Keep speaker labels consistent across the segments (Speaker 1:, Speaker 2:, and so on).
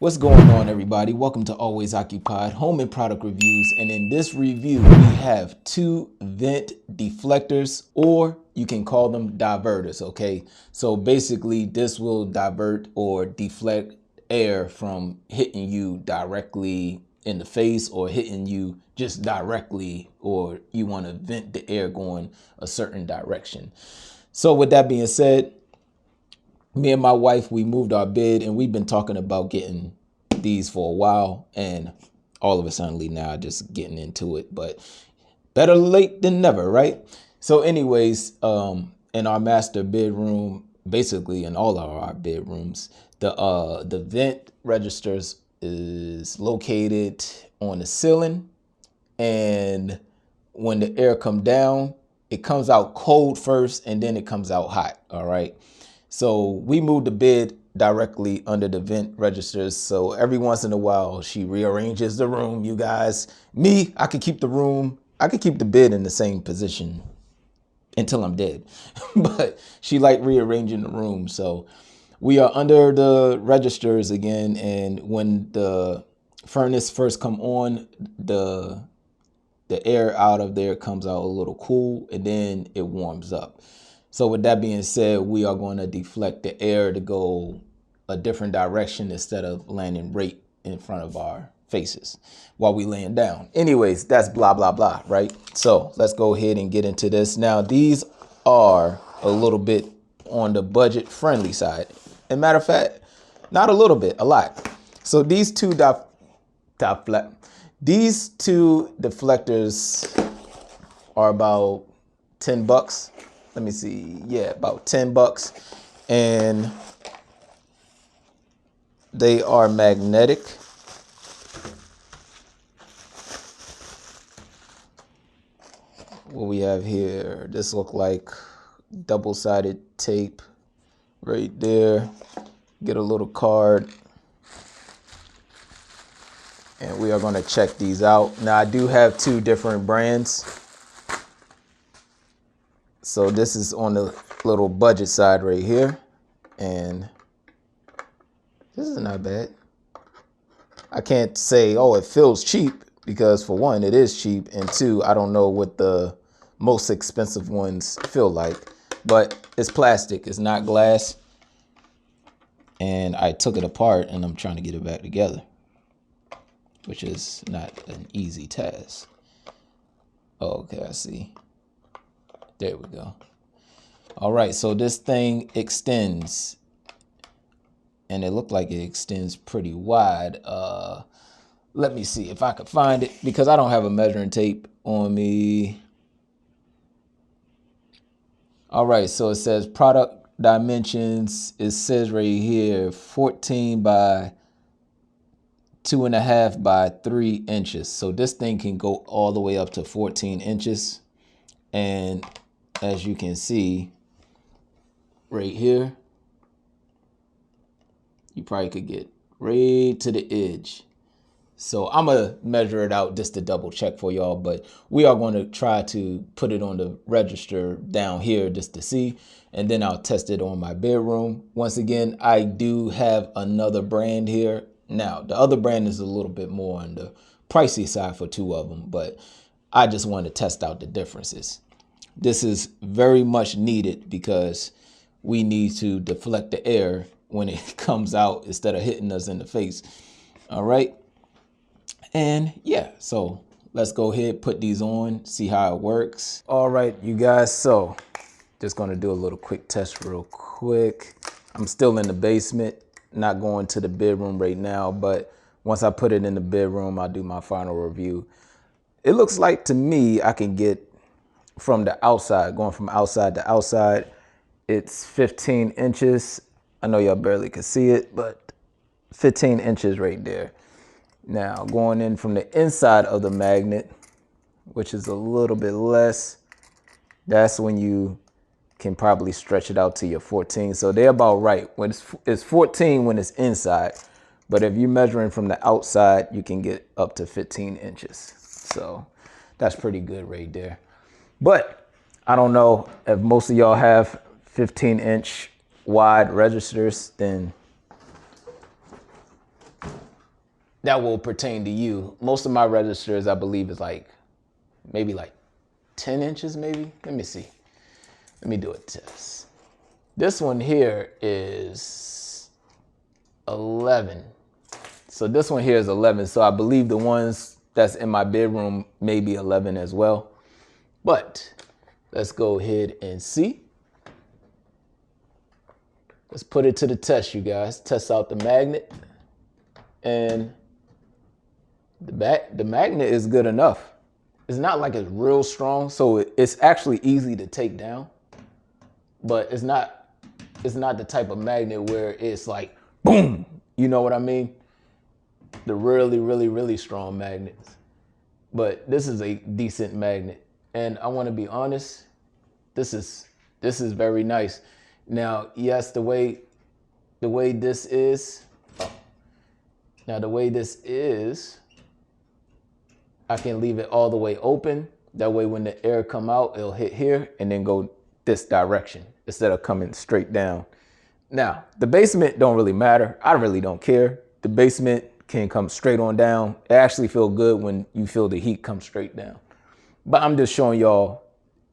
Speaker 1: What's going on, everybody? Welcome to Always Occupied Home and Product Reviews. And in this review, we have two vent deflectors, or you can call them diverters, okay? So basically, this will divert or deflect air from hitting you directly in the face or hitting you just directly, or you want to vent the air going a certain direction. So with that being said, me and my wife, we moved our bed and we've been talking about getting these for a while, and all of a sudden now just getting into it, but better late than never, right? So anyways, in our master bedroom, basically in all of our bedrooms, the vent registers is located on the ceiling, and when the air come down, it comes out cold first and then it comes out hot. All right. So we moved the bed directly under the vent registers. So every once in a while, she rearranges the room, you guys. Me, I could keep the bed in the same position until I'm dead. But she like rearranging the room. So we are under the registers again. And when the furnace first come on, the air out of there comes out a little cool and then it warms up. So with that being said, we are going to deflect the air to go a different direction instead of landing right in front of our faces while we laying down. Anyways, that's blah, blah, blah, right? So let's go ahead and get into this. Now, these are a little bit on the budget friendly side. And matter of fact, not a little bit, a lot. So these two deflectors are about 10 bucks. Let me see. Yeah, about 10 bucks. And they are magnetic. What we have here, this look like double-sided tape right there. Get a little card. And we are going to check these out. Now, I do have two different brands. So this is on the little budget side right here. And this is not bad. I can't say, oh, it feels cheap, because for one, it is cheap. And two, I don't know what the most expensive ones feel like. But it's plastic, it's not glass. And I took it apart and I'm trying to get it back together, which is not an easy task. Oh, okay, I see. There we go. All right, so this thing extends, and it looked like it extends pretty wide. Let me see if I could find it, because I don't have a measuring tape on me. All right, so it says product dimensions. It says right here 14 by 2.5 by 3 inches. So this thing can go all the way up to 14 inches. And as you can see right here, you probably could get right to the edge. So I'm gonna measure it out just to double check for y'all, but we are going to try to put it on the register down here just to see, and then I'll test it on my bedroom. Once again, I do have another brand here. Now, the other brand is a little bit more on the pricey side for two of them, but I just want to test out the differences. This is very much needed because we need to deflect the air when it comes out instead of hitting us in the face. All right. And yeah, so let's go ahead, put these on, see how it works. All right, you guys. So just going to do a little quick test real quick. I'm still in the basement, not going to the bedroom right now, but once I put it in the bedroom, I'll do my final review. It looks like to me I can get from the outside, going from outside to outside, it's 15 inches. I know y'all barely could see it, but 15 inches right there. Now going in from the inside of the magnet, which is a little bit less, that's when you can probably stretch it out to your 14. So they're about right. When it's 14 when it's inside, but if you're measuring from the outside, you can get up to 15 inches. So that's pretty good right there. But I don't know if most of y'all have 15-inch wide registers, then that will pertain to you. Most of my registers, I believe, is like maybe like 10 inches, maybe. Let me see. Let me do a test. This one here is 11. So this one here is 11. So I believe the ones that's in my bedroom may be 11 as well. But let's go ahead and see. Let's put it to the test, you guys. Test out the magnet. And the magnet is good enough. It's not like it's real strong, so it's actually easy to take down. But it's not the type of magnet where it's like, boom, you know what I mean? The really, really, really strong magnets. But this is a decent magnet. And I want to be honest, this is very nice. Now, yes, the way this is, I can leave it all the way open. That way when the air come out, it'll hit here and then go this direction instead of coming straight down. Now, the basement don't really matter. I really don't care. The basement can come straight on down. It actually feels good when you feel the heat come straight down. But I'm just showing y'all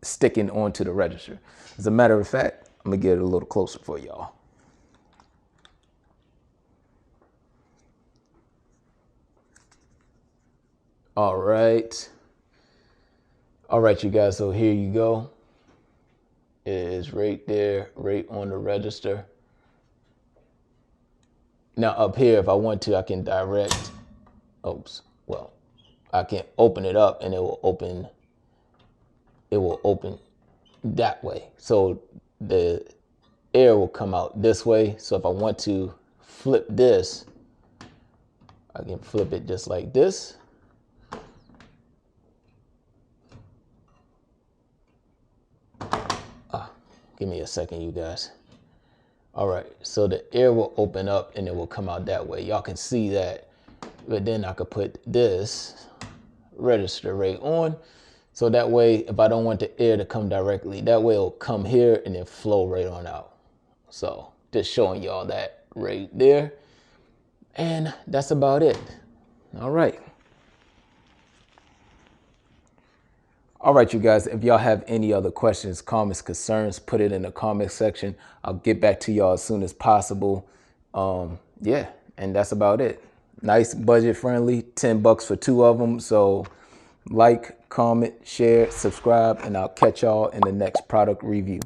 Speaker 1: sticking onto the register. As a matter of fact, I'm gonna get it a little closer for y'all. All right, you guys, so here you go. It is right there, right on the register. Now up here, if I want to, I can direct, I can open it up and it will open that way. So the air will come out this way. So if I want to flip this, I can flip it just like this. Give me a second, you guys. All right, so the air will open up and it will come out that way. Y'all can see that. But then I could put this register right on. So that way, if I don't want the air to come directly, that way it'll come here and then flow right on out. So just showing y'all that right there. And that's about it. All right. All right, you guys, if y'all have any other questions, comments, concerns, put it in the comment section. I'll get back to y'all as soon as possible. Yeah, and that's about it. Nice, budget friendly, 10 bucks for 2 of them. So like, comment, share, subscribe, and I'll catch y'all in the next product review.